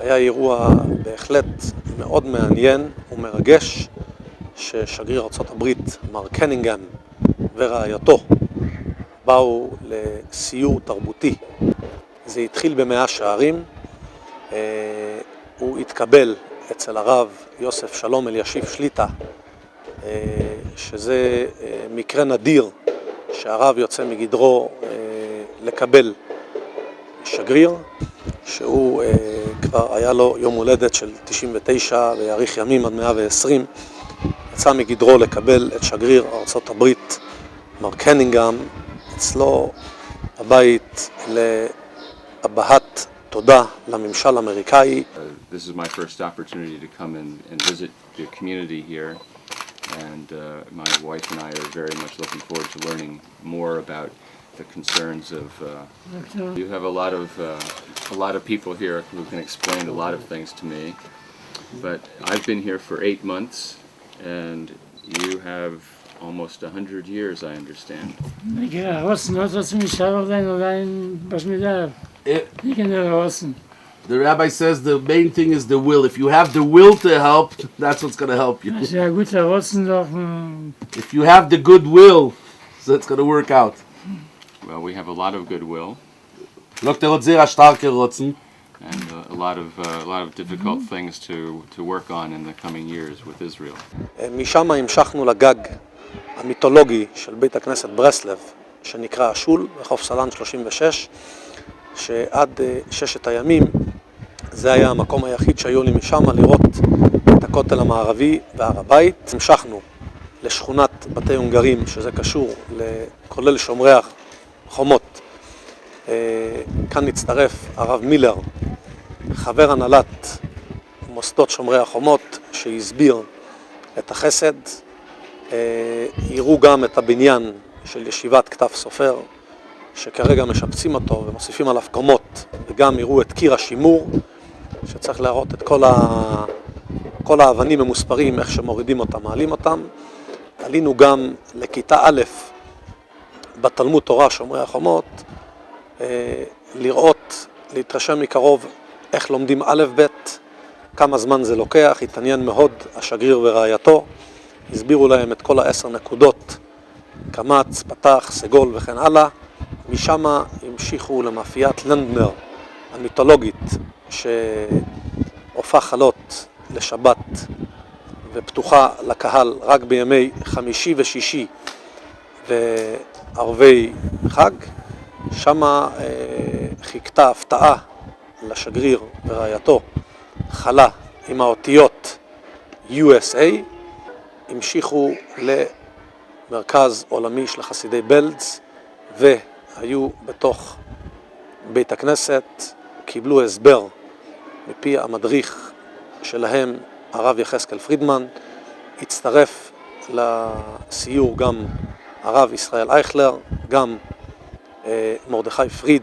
היה אירוע בהחלט מאוד מעניין ומרגש ששגריר ארצות הברית מר קנינגהאם ורעייתו באו לסיור תרבותי. זה התחיל במאה שערים, הוא התקבל אצל הרב יוסף שלום אלישיב שליטה, שזה מקרה נדיר שהרב יוצא מגדרו לקבל שגריר, שהוא כבר היה לו יום הולדת של 99 ויאריך ימים עד 120, יצא מגדרו לקבל את שגריר ארצות הברית מר קנינגהאם אצלו הבית להבעת תודה לממשל האמריקאי. This is my first opportunity to come and visit the community here, and my wife and I are very much looking forward to learning more about the concerns of you have a lot of people here who can explain a lot of things to me, but I've been here for 8 months and you have almost 100 years, I understand. The rabbi says the main thing is the will. If you have the will to help, that's what's going to help you. If you have the good will, so it's going to work out. Well, we have a lot of goodwill and a lot of difficult things to work on in the coming years with Israel. משם המשכנו לגג המיתולוגי של בית הכנסת ברסלב, שנקרא השול, רחוב סלן 36, שעד ששת הימים זה היה המקום היחיד שהיו לי משם לראות את הכותל המערבי והר הבית. המשכנו לשכונת בתי הונגרים, שזה קשור לכולל שומרי החומות. כאן הצטרף הרב מילר, חבר הנהלת מוסדות שומרי החומות, שהסביר את החסד. יראו גם את הבניין של ישיבת כתב סופר, שכרגע משפצים אותו ומוסיפים עליו קומות, וגם יראו את קיר השימור, שצריך להראות את כל האבנים המוספרים, איך שמורידים אותם, מעלים אותם. עלינו גם לכיתה א' בתלמוד תורה שומרי החומות, לראות, להתרשם מקרוב איך לומדים א' ב', כמה זמן זה לוקח. התעניין מאוד השגריר ורעייתו, הסבירו להם את כל 10 נקודות, קמץ, פתח, סגול וכן הלאה. משם המשיכו למאפיית לנדנר המיתולוגית, שהופעה חלות לשבת ופתוחה לקהל רק בימי חמישי ושישי וערבי חג. שם חיכתה הפתעה לשגריר ורעייתו, חלה עם האותיות USA. המשיכו למרכז עולמי של חסידי בלז והיו בתוך בית הכנסת, קיבלו הסבר מפי המדריך שלהם, הרב יחזקאל פרידמן. הצטרף לסיור גם הרב ישראל אייכלר, גם מרדכי פריד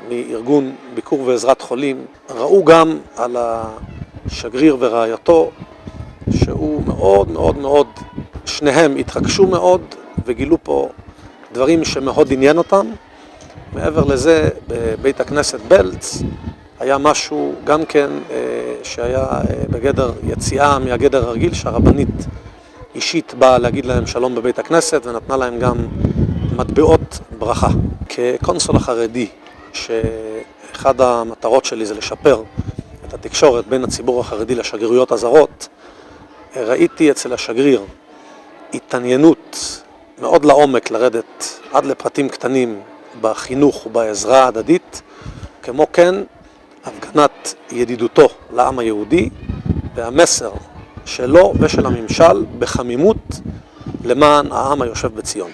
מארגון ביקור ועזרת חולים. ראו גם על השגריר ורעייתו שהוא מאוד מאוד מאוד, שניהם התרגשו מאוד וגילו פה דברים שמאוד עניין אותם. מעבר לזה, בבית הכנסת בלץ היה משהו גם כן שהיה בגדר יציאה מהגדר הרגיל, שהרבנית אישית באה להגיד להם שלום בבית הכנסת ונתנה להם גם מטבעות ברכה. כקונסול החרדי, שאחד המטרות שלי זה לשפר את התקשורת בין הציבור החרדי לשגרירויות הזרות, ראיתי אצל השגריר התעניינות מאוד לעומק, לרדת עד לפרטים קטנים בחינוך ובעזרה ההדדית, כמו כן הפגנת ידידותו לעם היהודי והמסר שלו ושל הממשל בחמימות למען העם היושב בציון.